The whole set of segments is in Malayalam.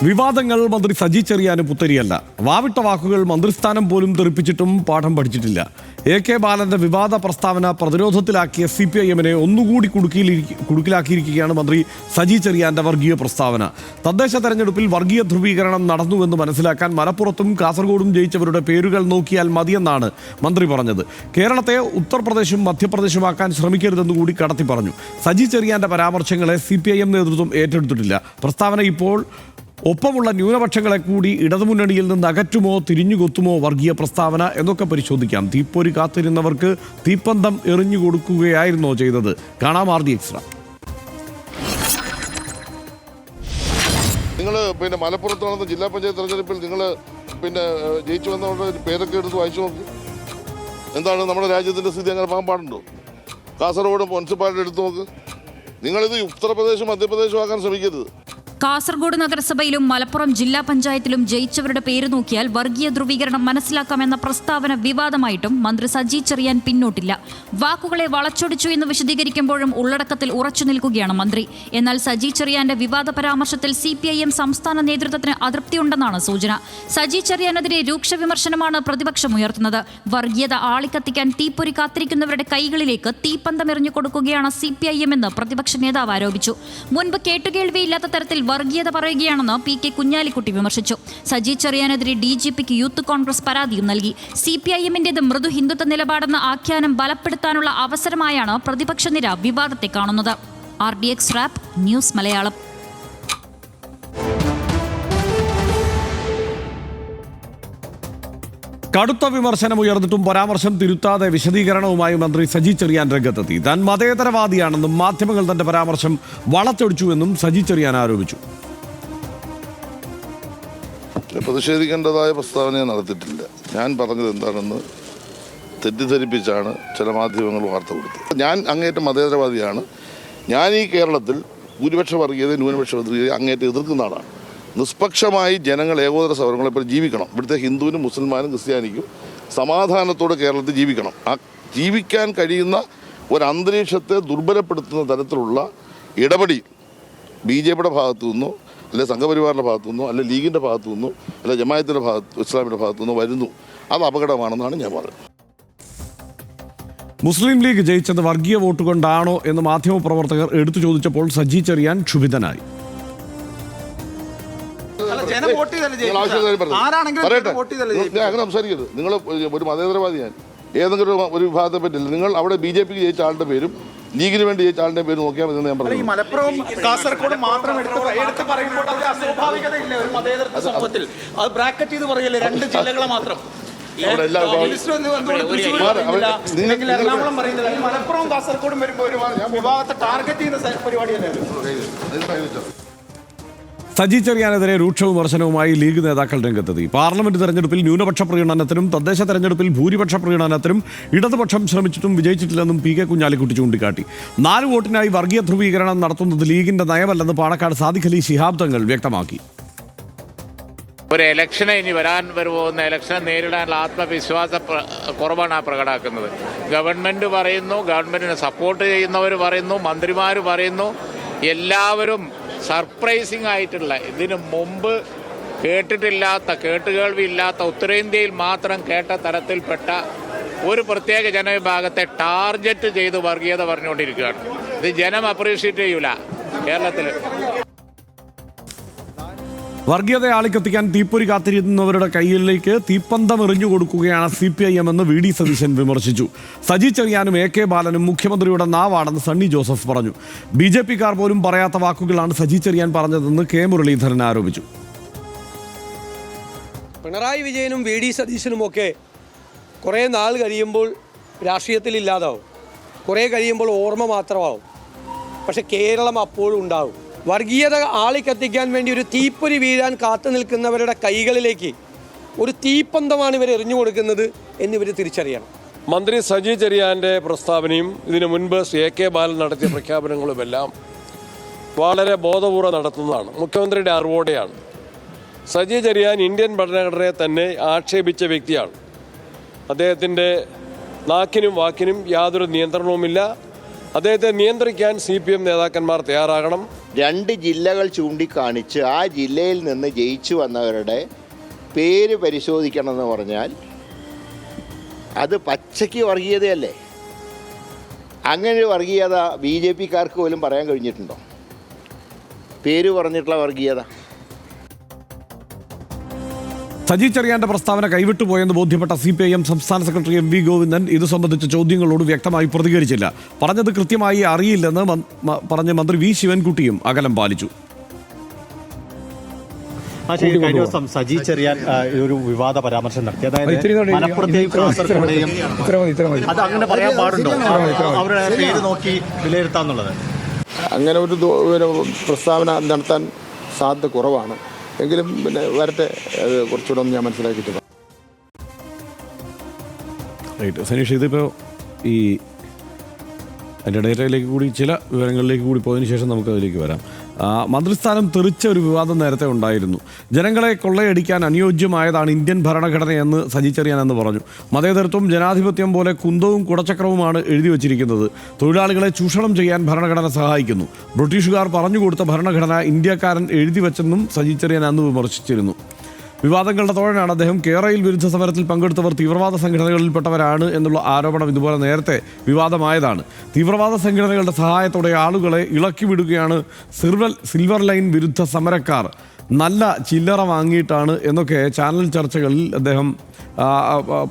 വിവാദങ്ങൾ മന്ത്രി സജി ചെറിയാന് പുത്തരിയല്ല. വാവിട്ട വാക്കുകൾ മന്ത്രിസ്ഥാനം പോലും തെറിപ്പിച്ചിട്ടും പാഠം പഠിച്ചിട്ടില്ല. AK ബാലന്റെ വിവാദ പ്രസ്താവന പ്രതിരോധത്തിലാക്കിയ CPIMനെ ഒന്നുകൂടി കുടുക്കിലാക്കിയിരിക്കുകയാണ് മന്ത്രി സജി ചെറിയാന്റെ വർഗീയ പ്രസ്താവന. തദ്ദേശ തെരഞ്ഞെടുപ്പിൽ വർഗീയ ധ്രുവീകരണം നടന്നുവെന്ന് മനസ്സിലാക്കാൻ മലപ്പുറത്തും കാസർഗോഡും ജയിച്ചവരുടെ പേരുകൾ നോക്കിയാൽ മതിയെന്നാണ് മന്ത്രി പറഞ്ഞത്. കേരളത്തെ ഉത്തർപ്രദേശും മധ്യപ്രദേശുമാക്കാൻ ശ്രമിക്കരുതെന്ന് കൂടി കടത്തി പറഞ്ഞു. സജി ചെറിയാന്റെ പരാമർശങ്ങളെ CPIM നേതൃത്വം ഏറ്റെടുത്തിട്ടില്ല. പ്രസ്താവന ഇപ്പോൾ ഒപ്പമുള്ള ന്യൂനപക്ഷങ്ങളെ കൂടി ഇടതുമുന്നണിയിൽ നിന്ന് അകറ്റുമോ തിരിഞ്ഞുകൊത്തുമോ വർഗീയ പ്രസ്താവന എന്നൊക്കെ പരിശോധിക്കാം. തീപ്പൊരി കാത്തിരുന്നവർക്ക് തീപ്പന്തം എറിഞ്ഞു കൊടുക്കുകയായിരുന്നോ ചെയ്തത്? കാണാം RD എക്സ്ട്രാ. നിങ്ങൾ മലപ്പുറത്ത് നടന്ന ജില്ലാ പഞ്ചായത്ത് തെരഞ്ഞെടുപ്പിൽ നിങ്ങൾ ജയിച്ചു വന്നവരുടെ പേരൊക്കെ എടുത്ത് വായിച്ചു നോക്ക്. എന്താണ് നമ്മുടെ രാജ്യത്തിൻ്റെ സ്ഥിതി? അങ്ങനെ പോകാൻ പാടുണ്ടോ? കാസർഗോഡ് മുനിസിപ്പാലിറ്റി എടുത്തു നോക്ക്. നിങ്ങളിത് ഉത്തർപ്രദേശും മധ്യപ്രദേശും ആക്കാൻ ശ്രമിക്കരുത്. കാസർഗോഡ് നഗരസഭയിലും മലപ്പുറം ജില്ലാ പഞ്ചായത്തിലും ജയിച്ചവരുടെ പേര് നോക്കിയാൽ വർഗീയ ധ്രുവീകരണം മനസ്സിലാക്കാമെന്ന പ്രസ്താവന വിവാദമായിട്ടും മന്ത്രി സജി ചെറിയാൻ പിന്നോട്ടില്ല. വാക്കുകളെ വളച്ചൊടിച്ചു എന്ന് വിശദീകരിക്കുമ്പോഴും ഉള്ളടക്കത്തിൽ ഉറച്ചു നിൽക്കുകയാണ് മന്ത്രി. എന്നാൽ സജി ചെറിയാന്റെ വിവാദ പരാമർശത്തിൽ CPIM സംസ്ഥാന നേതൃത്വത്തിന് അതൃപ്തിയുണ്ടെന്നാണ് സൂചന. സജി ചെറിയാനെതിരെ രൂക്ഷ വിമർശനമാണ് പ്രതിപക്ഷം ഉയർത്തുന്നത്. വർഗീയത ആളിക്കത്തിക്കാൻ തീപ്പൊരി കാത്തിരിക്കുന്നവരുടെ കൈകളിലേക്ക് തീപ്പന്തമെറിഞ്ഞു കൊടുക്കുകയാണ് CPIM എന്ന് പ്രതിപക്ഷ നേതാവ് ആരോപിച്ചു. മുൻപ് കേട്ടുകേൾവിയില്ലാത്ത തരത്തിൽ വർഗീയത പറയുകയാണെന്ന് PK കുഞ്ഞാലിക്കുട്ടി വിമർശിച്ചു. സജി ചെറിയാനെതിരെ DGPക്ക് യൂത്ത് കോൺഗ്രസ് പരാതിയും നൽകി. CPIMന്റേത് മൃദു ഹിന്ദുത്വ നിലപാടെന്ന ആഖ്യാനം ബലപ്പെടുത്താനുള്ള അവസരമായാണ് പ്രതിപക്ഷ നിര വിവാദത്തെ കാണുന്നത്. RDX rap news Malayalam. കടുത്ത വിമർശനം ഉയർന്നിട്ടും പരാമർശം തിരുത്താതെ വിശദീകരണവുമായി മന്ത്രി സജി ചെറിയാൻ രംഗത്തെത്തി. താൻ മതേതരവാദിയാണെന്നും മാധ്യമങ്ങൾ തന്റെ പരാമർശം വളച്ചൊടിച്ചുവെന്നും സജി ചെറിയാൻ ആരോപിച്ചു. പ്രതിഷേധിക്കേണ്ടതായ പ്രസ്താവന നടത്തിയിട്ടില്ല. ഞാൻ പറഞ്ഞത് എന്താണെന്ന് തെറ്റിദ്ധരിപ്പിച്ചാണ് ചില മാധ്യമങ്ങൾ വാർത്ത കൊടുത്തത്. ഞാൻ അങ്ങേറ്റം മതേതരവാദിയാണ്. ഞാൻ ഈ കേരളത്തിൽ ഭൂരിപക്ഷ വർഗീയത ന്യൂനപക്ഷ വർഗീയത അങ്ങേറ്റം എതിർക്കുന്ന ആളാണ്. നിഷ്പക്ഷമായി ജനങ്ങൾ ഏകോദര സൗരങ്ങളെപ്പോൾ ജീവിക്കണം. ഇവിടുത്തെ ഹിന്ദുവിനും മുസൽമാനും ക്രിസ്ത്യാനിക്കും സമാധാനത്തോടെ കേരളത്തിൽ ജീവിക്കണം. ആ ജീവിക്കാൻ കഴിയുന്ന ഒരു അന്തരീക്ഷത്തെ ദുർബലപ്പെടുത്തുന്ന തരത്തിലുള്ള ഇടപെടി BJPയുടെ ഭാഗത്തു നിന്നോ അല്ലെ സംഘപരിവാറിൻ്റെ ഭാഗത്തു നിന്നോ അല്ലെ ലീഗിൻ്റെ ഭാഗത്തു നിന്നോ അല്ലെ ജമാഅത്തിൻ്റെ ഇസ്ലാമിൻ്റെ ഭാഗത്തു നിന്നോ വരുന്നു. അത് അപകടമാണെന്നാണ് ഞാൻ പറയുന്നത്. മുസ്ലിം ലീഗ് ജയിച്ചത് വർഗീയ വോട്ട് കൊണ്ടാണോ എന്ന് മാധ്യമപ്രവർത്തകർ എടുത്തു ചോദിച്ചപ്പോൾ സജി ചെറിയാൻ ക്ഷുഭിതനായി. അങ്ങനെ സംസാരിക്കരുത്. നിങ്ങൾ ഒരു മതേതരവാദിയാണ്. ഏതെങ്കിലും ഒരു വിഭാഗത്തെ പറ്റില്ല. നിങ്ങൾ അവിടെ BJPക്ക് ജയിച്ച ആളുടെ പേരും ലീഗിന് വേണ്ടി ജയിച്ച ആളുടെ പേരും നോക്കിയാൽ മതി. ഞാൻ പറഞ്ഞു മലപ്പുറം കാസർഗോഡ് മാത്രം എടുത്ത് പറയുമ്പോൾ അസ്വാഭാവികതയില്ല. ഒരു മതേതര സമൂഹത്തിൽ അത് ബ്രാക്കറ്റ് ചെയ്ത് പറയല്ലേ, 2 ജില്ലകളെ മാത്രം എറണാകുളം പറയുന്നില്ല. മലപ്പുറം കാസർഗോഡും വരുമ്പോൾ ഒരു വിഭാഗത്തെ ടാർഗറ്റ് ചെയ്യുന്ന പരിപാടിയല്ലേ. സജി ചെറിയാനെതിരെ രൂക്ഷ വിമർശനവുമായി ലീഗ് നേതാക്കൾ രംഗത്തെത്തി. പാർലമെന്റ് തെരഞ്ഞെടുപ്പിൽ ന്യൂനപക്ഷ പ്രീണനത്തിനും തദ്ദേശ തെരഞ്ഞെടുപ്പിൽ ഭൂരിപക്ഷ പ്രീണനത്തിനും ഇടതുപക്ഷം ശ്രമിച്ചിട്ടും വിജയിച്ചിട്ടില്ലെന്നും PK കുഞ്ഞാലിക്കുട്ടി ചൂണ്ടിക്കാട്ടി. 4 വോട്ടിനായി വർഗീയ ധ്രുവീകരണം നടത്തുന്നത് ലീഗിന്റെ നയമല്ലെന്ന് പാണക്കാട് സാദിഖ് അലി ശിഹാബ് തങ്ങൾ വ്യക്തമാക്കി. ഒരു ഇലക്ഷനെ ഇനി വരാൻ പോകുന്ന ഇലക്ഷനെ നേരിടാനുള്ള ആത്മവിശ്വാസ കുറവാണ് പ്രകടമാക്കുന്നത്. ഗവൺമെൻറ് പറയുന്നു, ഗവൺമെൻറ്റിനെ സപ്പോർട്ട് ചെയ്യുന്നവർ പറയുന്നു, മന്ത്രിമാർ പറയുന്നു, എല്ലാവരും സർപ്രൈസിങ് ആയിട്ടുള്ള ഇതിനു മുമ്പ് കേട്ടുകേൾവിയില്ലാത്ത ഉത്തരേന്ത്യയിൽ മാത്രം കേട്ട തരത്തിൽപ്പെട്ട ഒരു പ്രത്യേക ജനവിഭാഗത്തെ ടാർഗറ്റ് ചെയ്ത് വർഗീയത പറഞ്ഞുകൊണ്ടിരിക്കുകയാണ്. ഇത് ജനം അപ്രീഷിയേറ്റ് ചെയ്യൂല. കേരളത്തിൽ വർഗീയത ആളിക്കത്തിക്കാൻ തീപ്പൊരി കാത്തിരുന്നവരുടെ കയ്യിലേക്ക് തീപ്പന്തം എറിഞ്ഞു കൊടുക്കുകയാണ് CPIM എന്ന് VD സതീശൻ വിമർശിച്ചു. സജി ചെറിയാനും AK ബാലനും മുഖ്യമന്ത്രിയുടെ നാവാണെന്ന് സണ്ണി ജോസഫ് പറഞ്ഞു. BJPക്കാർ പോലും പറയാത്ത വാക്കുകളാണ് സജി ചെറിയാൻ പറഞ്ഞതെന്ന് K മുരളീധരൻ ആരോപിച്ചു. പിണറായി വിജയനും VD സതീശനുമൊക്കെ കുറേ നാൾ കഴിയുമ്പോൾ രാഷ്ട്രീയത്തിൽ ഇല്ലാതാവും, കുറേ കഴിയുമ്പോൾ ഓർമ്മ മാത്രമാവും. പക്ഷെ കേരളം അപ്പോഴും ഉണ്ടാവും. വർഗീയത ആളിക്കത്തിക്കാൻ വേണ്ടി ഒരു തീപ്പൊരി വീഴാൻ കാത്തു നിൽക്കുന്നവരുടെ കൈകളിലേക്ക് ഒരു തീപ്പന്തമാണ് ഇവർ എറിഞ്ഞു കൊടുക്കുന്നത് എന്നിവർ തിരിച്ചറിയണം. മന്ത്രി സജി ചെറിയാൻ്റെ പ്രസ്താവനയും ഇതിനു മുൻപ് AK ബാലൻ നടത്തിയ പ്രഖ്യാപനങ്ങളുമെല്ലാം വളരെ ബോധപൂർവ്വം നടത്തുന്നതാണ്. മുഖ്യമന്ത്രിയുടെ അറിവോടെയാണ്. സജി ചെറിയാൻ ഇന്ത്യൻ ഭരണഘടനയെ തന്നെ ആക്ഷേപിച്ച വ്യക്തിയാണ്. അദ്ദേഹത്തിൻ്റെ നാക്കിനും വാക്കിനും യാതൊരു നിയന്ത്രണവുമില്ല. അദ്ദേഹത്തെ നിയന്ത്രിക്കാൻ CPM നേതാക്കന്മാർ തയ്യാറാകണം. 2 ജില്ലകൾ ചൂണ്ടിക്കാണിച്ച് ആ ജില്ലയിൽ നിന്ന് ജയിച്ചു വന്നവരുടെ പേര് പരിശോധിക്കണമെന്ന് പറഞ്ഞാൽ അത് പച്ചയ്ക്ക് വർഗീയതയല്ലേ? അങ്ങനെ ഒരു വർഗീയത BJPക്കാർക്ക് പോലും പറയാൻ കഴിഞ്ഞിട്ടുണ്ടോ? പേര് പറഞ്ഞിട്ടുള്ള വർഗീയത. സജി ചെറിയാന്റെ പ്രസ്താവന കൈവിട്ടുപോയെന്ന് ബോധ്യപ്പെട്ട CPIM സംസ്ഥാന സെക്രട്ടറി MV ഗോവിന്ദൻ ഇത് സംബന്ധിച്ച ചോദ്യങ്ങളോട് വ്യക്തമായി പ്രതികരിച്ചില്ല. പറഞ്ഞത് കൃത്യമായി അറിയില്ലെന്ന് പറഞ്ഞ മന്ത്രി V ശിവൻകുട്ടിയും അകലം പാലിച്ചു. കഴിഞ്ഞ ദിവസം സജി ചെറിയാൻ ഒരു വിവാദ പരാമർശം നടത്തി. അതായത് മലപ്പുറത്തെയും കാസർഗോഡെയും അത് അങ്ങനെ പറയാൻ പാടുണ്ടോ? അവരുടെ പേര് നോക്കി വിലയിരുത്താന്നുള്ളത് അങ്ങനെ ഒരു പ്രസ്താവന നടത്താൻ സാധ്യത കുറവാണ്. എങ്കിലും പിന്നെ വരട്ടെ, അത് കുറച്ചുകൂടെ ഒന്ന് ഞാൻ മനസ്സിലാക്കിയിട്ട്. സനീഷ്, ഇതിപ്പോൾ ഈ അതിൻ്റെ ഡേറ്റയിലേക്ക് കൂടി ചില വിവരങ്ങളിലേക്ക് കൂടി പോയതിനു ശേഷം നമുക്ക് അതിലേക്ക് വരാം. മന്ത്രിസ്ഥാനം തെറിച്ച ഒരു വിവാദം നേരത്തെ ഉണ്ടായിരുന്നു. ജനങ്ങളെ കൊള്ളയടിക്കാൻ അനുയോജ്യമായതാണ് ഇന്ത്യൻ ഭരണഘടനയെന്ന് സജി ചെറിയാൻ എന്ന് പറഞ്ഞു. മതേതരത്വം ജനാധിപത്യം പോലെ കുന്തവും കുടച്ചക്രവുമാണ് എഴുതി വച്ചിരിക്കുന്നത്. തൊഴിലാളികളെ ചൂഷണം ചെയ്യാൻ ഭരണഘടന സഹായിക്കുന്നു. ബ്രിട്ടീഷുകാർ പറഞ്ഞുകൊടുത്ത ഭരണഘടന ഇന്ത്യക്കാരൻ എഴുതി വച്ചെന്നും സജി ചെറിയാൻ അന്ന് വിമർശിച്ചിരുന്നു. വിവാദങ്ങളുടെ തോഴനാണ് അദ്ദേഹം. കേരളയിൽ വിരുദ്ധ സമരത്തിൽ പങ്കെടുത്തവർ തീവ്രവാദ സംഘടനകളിൽപ്പെട്ടവരാണ് എന്നുള്ള ആരോപണം ഇതുപോലെ നേരത്തെ വിവാദമായതാണ്. തീവ്രവാദ സംഘടനകളുടെ സഹായത്തോടെ ആളുകളെ ഇളക്കി വിടുകയാണ് സിൽവർ ലൈൻ വിരുദ്ധ സമരക്കാർ. നല്ല ചില്ലറ വാങ്ങിയിട്ടാണ് എന്നൊക്കെ ചാനൽ ചർച്ചകളിൽ അദ്ദേഹം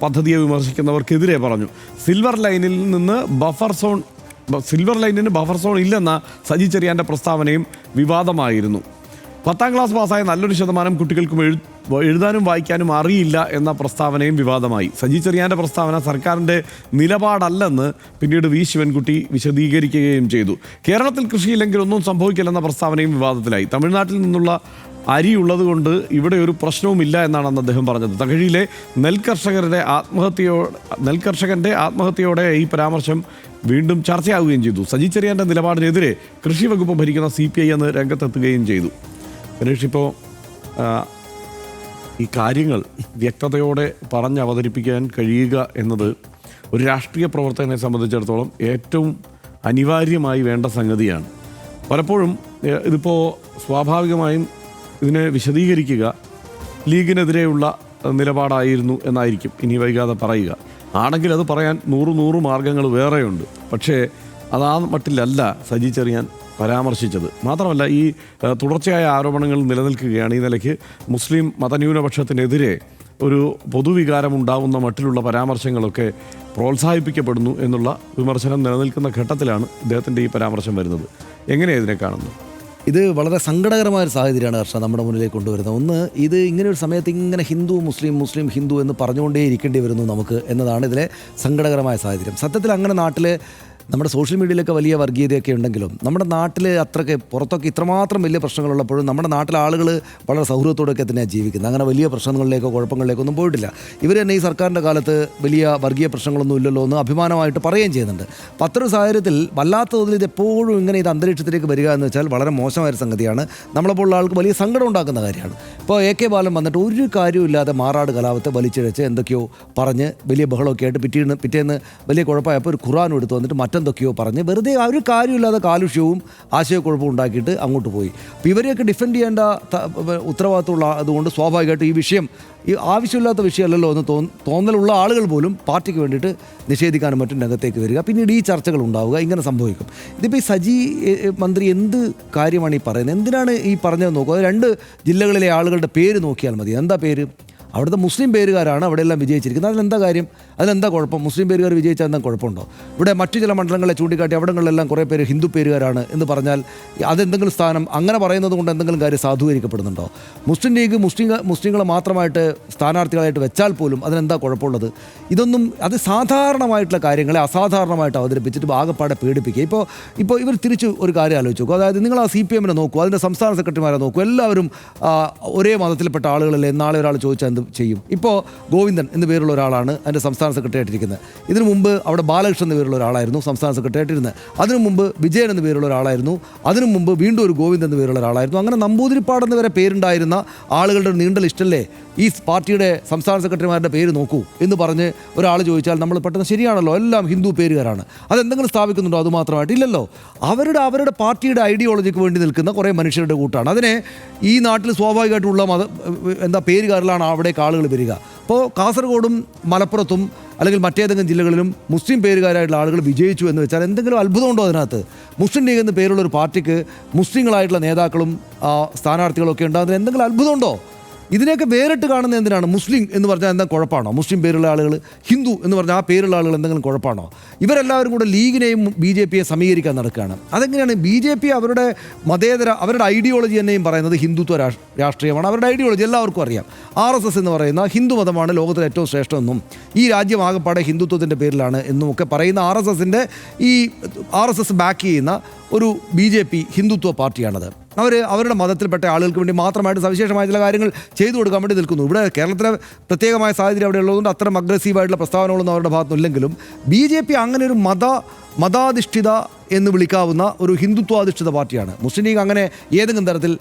പദ്ധതിയെ വിമർശിക്കുന്നവർക്കെതിരെ പറഞ്ഞു. സിൽവർ ലൈനിന് ബഫർ സോൺ ഇല്ലെന്ന സജി ചെറിയാൻ്റെ പ്രസ്താവനയും വിവാദമായിരുന്നു. 10ാം ക്ലാസ് പാസ്സായ നല്ലൊരു ശതമാനം കുട്ടികൾക്കും എഴുതാനും വായിക്കാനും അറിയില്ല എന്ന പ്രസ്താവനയും വിവാദമായി. സജി ചെറിയാൻ്റെ പ്രസ്താവന സർക്കാരിൻ്റെ നിലപാടല്ലെന്ന് പിന്നീട് V ശിവൻകുട്ടി വിശദീകരിക്കുകയും ചെയ്തു. കേരളത്തിൽ കൃഷിയില്ലെങ്കിൽ ഒന്നും സംഭവിക്കില്ലെന്ന പ്രസ്താവനയും വിവാദത്തിലായി. തമിഴ്നാട്ടിൽ നിന്നുള്ള അരി ഉള്ളതുകൊണ്ട് ഇവിടെ ഒരു പ്രശ്നവുമില്ല എന്നാണ് അന്ന് അദ്ദേഹം പറഞ്ഞത്. തകഴിയിലെ നെൽകർഷകൻ്റെ ആത്മഹത്യയോടെ ഈ പരാമർശം വീണ്ടും ചർച്ചയാവുകയും ചെയ്തു. സജി ചെറിയാൻ്റെ നിലപാടിനെതിരെ കൃഷി വകുപ്പ് ഭരിക്കുന്ന CPI എന്ന് രംഗത്തെത്തുകയും ചെയ്തു. ഗണേഷ്, ഇപ്പോൾ ഈ കാര്യങ്ങൾ വ്യക്തതയോടെ പറഞ്ഞവതരിപ്പിക്കാൻ കഴിയുക എന്നത് ഒരു രാഷ്ട്രീയ പ്രവർത്തകനെ സംബന്ധിച്ചിടത്തോളം ഏറ്റവും അനിവാര്യമായി വേണ്ട സംഗതിയാണ്. പലപ്പോഴും ഇതിപ്പോൾ സ്വാഭാവികമായും ഇതിനെ വിശദീകരിക്കുക ലീഗിനെതിരെയുള്ള നിലപാടായിരുന്നു എന്നായിരിക്കും ഇനി വൈകാതെ പറയുക. ആണെങ്കിൽ അത് പറയാൻ 100 മാർഗങ്ങൾ വേറെയുണ്ട്. പക്ഷേ അതാ മട്ടിലല്ല സജി ചെറിയാൻ പരാമർശിച്ചത്. മാത്രമല്ല, ഈ തുടർച്ചയായ ആരോപണങ്ങൾ നിലനിൽക്കുകയാണ്. ഈ നിലയ്ക്ക് മുസ്ലിം മതന്യൂനപക്ഷത്തിനെതിരെ ഒരു പൊതുവികാരമുണ്ടാവുന്ന മട്ടിലുള്ള പരാമർശങ്ങളൊക്കെ പ്രോത്സാഹിപ്പിക്കപ്പെടുന്നു എന്നുള്ള വിമർശനം നിലനിൽക്കുന്ന ഘട്ടത്തിലാണ് ഇദ്ദേഹത്തിൻ്റെ ഈ പരാമർശം വരുന്നത്. എങ്ങനെയാണ് ഇതിനെ കാണുന്നത്? ഇത് വളരെ സങ്കടകരമായ ഒരു സാഹചര്യമാണ് ഹർഷ നമ്മുടെ മുന്നിലേക്ക് കൊണ്ടുവരുന്നത്. ഒന്ന്, ഇത് ഇങ്ങനെ ഒരു സമയത്ത് ഇങ്ങനെ ഹിന്ദു മുസ്ലിം ഹിന്ദു എന്ന് പറഞ്ഞുകൊണ്ടേ ഇരിക്കേണ്ടി വരുന്നു നമുക്ക് എന്നതാണ് ഇതിലെ സങ്കടകരമായ സാഹചര്യം. സത്യത്തിൽ അങ്ങനെ നാട്ടിൽ നമ്മുടെ സോഷ്യൽ മീഡിയയിലൊക്കെ വലിയ വർഗീയതയൊക്കെ ഉണ്ടെങ്കിലും നമ്മുടെ നാട്ടിൽ അത്രയ്ക്ക് പുറത്തൊക്കെ ഇത്രമാത്രം വലിയ പ്രശ്നങ്ങളുള്ളപ്പോഴും നമ്മുടെ നാട്ടിലെ ആളുകൾ വളരെ സൗഹൃദത്തോടൊക്കെ തന്നെയാണ് ജീവിക്കുന്നത്. അങ്ങനെ വലിയ പ്രശ്നങ്ങളിലേക്കോ കുഴപ്പങ്ങളിലേക്കോ ഒന്നും പോയിട്ടില്ല. ഇവർ തന്നെ ഈ സർക്കാരിൻ്റെ കാലത്ത് വലിയ വർഗീയ പ്രശ്നങ്ങളൊന്നും ഇല്ലല്ലോ എന്ന് അഭിമാനമായിട്ട് പറയുകയും ചെയ്യുന്നുണ്ട്. അപ്പോൾ അത്തരം സാഹചര്യത്തിൽ വല്ലാത്ത തോതിൽ ഇതെപ്പോഴും ഇങ്ങനെ ഇത് അന്തരീക്ഷത്തിലേക്ക് വരിക എന്ന് വെച്ചാൽ വളരെ മോശമായൊരു സംഗതിയാണ്. നമ്മളെപ്പോലുള്ള ആൾക്ക് വലിയ സങ്കടം ഉണ്ടാക്കുന്ന കാര്യമാണ്. ഇപ്പോൾ AK ബാലൻ വന്നിട്ട് ഒരു കാര്യമില്ലാതെ മാറാട് കലാപത്തെ വലിച്ചിഴച്ച് എന്തൊക്കെയോ പറഞ്ഞ് വലിയ ബഹളമൊക്കെ ആയിട്ട് പിറ്റേന്ന് വലിയ കുഴപ്പമായപ്പോൾ ഒരു ഖുർആൻ എടുത്ത് വന്നിട്ട് മറ്റെന്തൊക്കെയോ പറഞ്ഞ് വെറുതെ ആ ഒരു കാര്യമില്ലാതെ കാലുഷ്യവും ആശയക്കുഴപ്പവും ഉണ്ടാക്കിയിട്ട് അങ്ങോട്ട് പോയി. അപ്പോൾ ഇവരെയൊക്കെ ഡിഫെൻഡ് ചെയ്യേണ്ട ഉത്തരവാദിത്തമുള്ള അതുകൊണ്ട് സ്വാഭാവികമായിട്ട് ഈ വിഷയം ഈ ആവശ്യമില്ലാത്ത വിഷയമല്ലല്ലോ എന്ന് തോന്നലുള്ള ആളുകൾ പോലും പാർട്ടിക്ക് വേണ്ടിയിട്ട് നിഷേധിക്കാനും മറ്റും രംഗത്തേക്ക് വരിക. പിന്നീട് ഈ ചർച്ചകൾ ഉണ്ടാവുക. ഇങ്ങനെ സംഭവിക്കും. ഇതിപ്പോൾ ഈ സജി മന്ത്രി എന്ത് കാര്യമാണ് ഈ പറയുന്നത്? എന്തിനാണ് ഈ പറഞ്ഞത് നോക്കുക? 2 ജില്ലകളിലെ ആളുകളുടെ പേര് നോക്കിയാൽ മതി. എന്താ പേര്? അവിടുത്തെ മുസ്ലിം പേരുകാരാണ് അവിടെയെല്ലാം വിജയിച്ചിരിക്കുന്നത്. അതിലെന്താ കാര്യം? അതിലെന്താ കുഴപ്പം? മുസ്ലിം പേരുകാർ വിജയിച്ചാൽ എന്താ കുഴപ്പമുണ്ടോ? ഇവിടെ മറ്റു ചില മണ്ഡലങ്ങളെ ചൂണ്ടിക്കാട്ടി അവിടങ്ങളിലെല്ലാം കുറേ പേര് ഹിന്ദു പേരുകാരാണ് എന്ന് പറഞ്ഞാൽ അതെന്തെങ്കിലും സ്ഥാനം അങ്ങനെ പറയുന്നത് കൊണ്ട് എന്തെങ്കിലും കാര്യം സാധൂകരിക്കപ്പെടുന്നുണ്ടോ? മുസ്ലിം ലീഗ് മുസ്ലിങ്ങളെ മാത്രമായിട്ട് സ്ഥാനാർത്ഥികളായിട്ട് വെച്ചാൽ പോലും അതിനെന്താ കുഴപ്പമുള്ളത്? ഇതൊന്നും അത് സാധാരണമായിട്ടുള്ള കാര്യങ്ങളെ അസാധാരണമായിട്ട് അവതരിപ്പിച്ചിട്ട് ആകെപ്പാടെ പേടിപ്പിക്കുക. ഇപ്പോൾ ഇവർ തിരിച്ച് ഒരു കാര്യം ആലോചിച്ച് നോക്കും. അതായത് നിങ്ങൾ ആ CPMനെ നോക്കൂ, അതിൻ്റെ സംസ്ഥാന സെക്രട്ടറിമാരെ നോക്കൂ, എല്ലാവരും ഒരേ മതത്തിൽപ്പെട്ട ആളുകളല്ലേ. നാളെ ഒരാൾ ചോദിച്ചാൽ എന്ത് ചെയ്യും? ഇപ്പോൾ ഗോവിന്ദൻ എന്ന് പേരുള്ള ഒരാളാണ് അതിൻ്റെ സംസ്ഥാന സംസ്ഥാന സെക്രട്ടറി ആയിട്ടിരിക്കുന്നത്. ഇതിനു മുമ്പ് അവിടെ ബാലകൃഷ്ണൻ എന്ന പേരുള്ള ഒരാളായിരുന്നു സംസ്ഥാന സെക്രട്ടറി ആയിട്ടിരുന്നത്. അതിനു മുമ്പ് വിജയൻ എന്ന പേരുള്ള ഒരാളായിരുന്നു. അതിനു മുമ്പ് വീണ്ടും ഒരു ഗോവിന്ദ് എന്ന പേരുള്ള ഒരാളായിരുന്നു. അങ്ങനെ നമ്പൂതിരിപ്പാട് എന്ന് വരെ പേരുണ്ടായിരുന്ന ആളുകളുടെ ഒരു നീണ്ട ലിസ്റ്റല്ലേ ഈ പാർട്ടിയുടെ സംസ്ഥാന സെക്രട്ടറിമാരുടെ പേര് നോക്കൂ എന്ന് പറഞ്ഞ് ഒരാൾ ചോദിച്ചാൽ നമ്മൾ പെട്ടെന്ന് ശരിയാണല്ലോ, എല്ലാം ഹിന്ദു പേരുകാരാണ്, അതെന്തെങ്കിലും സ്ഥാപിക്കുന്നുണ്ടോ? അതുമാത്രമായിട്ട് ഇല്ലല്ലോ. അവരുടെ പാർട്ടിയുടെ ഐഡിയോളജിക്ക് വേണ്ടി നിൽക്കുന്ന കുറേ മനുഷ്യരുടെ കൂട്ടാണ്. അതിനെ ഈ നാട്ടിൽ സ്വാഭാവികമായിട്ടുള്ള പേരുകാരിലാണ് അവിടേക്ക് ആളുകൾ വരിക. അപ്പോൾ കാസർഗോഡും മലപ്പുറത്തും അല്ലെങ്കിൽ മറ്റേതെങ്കിലും ജില്ലകളിലും മുസ്ലിം പേരുകാരായിട്ടുള്ള ആളുകൾ വിജയിച്ചു എന്ന് വെച്ചാൽ എന്തെങ്കിലും അത്ഭുതമുണ്ടോ അതിനകത്ത്? മുസ്ലിം ലീഗ് എന്ന് പേരുള്ള ഒരു പാർട്ടിക്ക് മുസ്ലിങ്ങളായിട്ടുള്ള നേതാക്കളും സ്ഥാനാർത്ഥികളും ഒക്കെ ഉണ്ടാകുന്നതിന് എന്തെങ്കിലും അത്ഭുതമുണ്ടോ? ഇതിനെയൊക്കെ വേറിട്ട് കാണുന്നത് എന്തിനാണ്? മുസ്ലിം എന്ന് പറഞ്ഞാൽ എന്താ കുഴപ്പമാണോ? മുസ്ലിം പേരുള്ള ആളുകൾ, ഹിന്ദു എന്ന് പറഞ്ഞാൽ ആ പേരുള്ള ആളുകൾ എന്തെങ്കിലും കുഴപ്പമാണോ? ഇവരെല്ലാവരും കൂടെ ലീഗിനെയും BJP യെ സമീകരിക്കാൻ നടക്കുകയാണ്. അതെങ്ങനെയാണ്? BJP അവരുടെ അവരുടെ ഐഡിയോളജി തന്നെയും പറയുന്നത് ഹിന്ദുത്വ രാഷ്ട്രീയമാണ്. അവരുടെ ഐഡിയോളജി എല്ലാവർക്കും അറിയാം. RSS എന്ന് പറയുന്ന ഹിന്ദു മതമാണ് ലോകത്തിലെ ഏറ്റവും ശ്രേഷ്ഠമെന്നും ഈ രാജ്യം ആകപ്പാടെ ഹിന്ദുത്വത്തിൻ്റെ പേരിലാണ് എന്നും ഒക്കെ പറയുന്ന RSS ബാക്ക് ചെയ്യുന്ന ഒരു BJP ഹിന്ദുത്വ പാർട്ടിയാണത്. അവരുടെ മതത്തിൽപ്പെട്ട ആളുകൾക്ക് വേണ്ടി മാത്രമായിട്ട് സവിശേഷമായ ചില കാര്യങ്ങൾ ചെയ്തു കൊടുക്കാൻ വേണ്ടി നിൽക്കുന്നു. ഇവിടെ കേരളത്തിലെ പ്രത്യേകമായ സാഹചര്യം അവിടെ ഉള്ളതുകൊണ്ട് അത്തരം അഗ്രസീവായിട്ടുള്ള പ്രസ്താവനകളൊന്നും അവരുടെ ഭാഗത്തുനിന്നില്ലെങ്കിലും BJP അങ്ങനെ ഒരു മതാധിഷ്ഠിത എന്ന് വിളിക്കാവുന്ന ഒരു ഹിന്ദുത്വാധിഷ്ഠിത പാർട്ടിയാണ്. മുസ്ലിം ലീഗ് അങ്ങനെ ഏതെങ്കിലും തരത്തിൽ